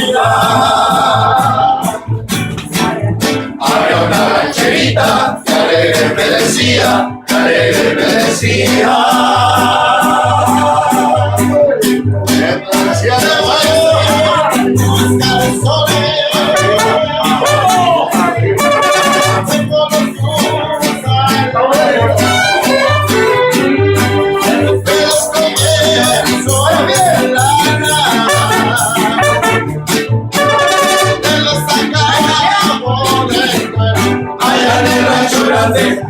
Había una rancherita que alegre me decía, que alegre me decía.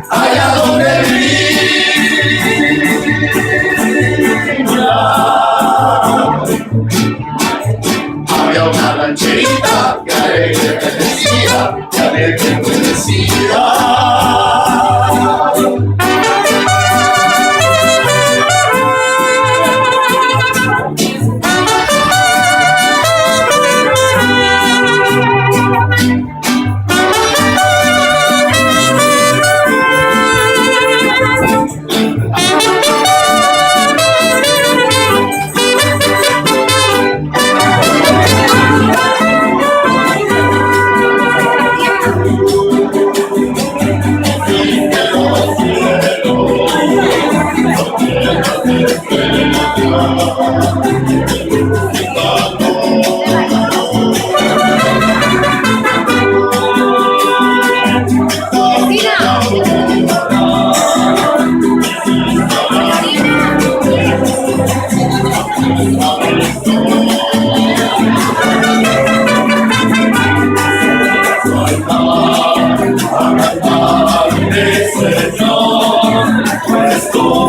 Allá donde vivía había una rancherita que alegre me decía, que alegre me decía. Señor, nuestro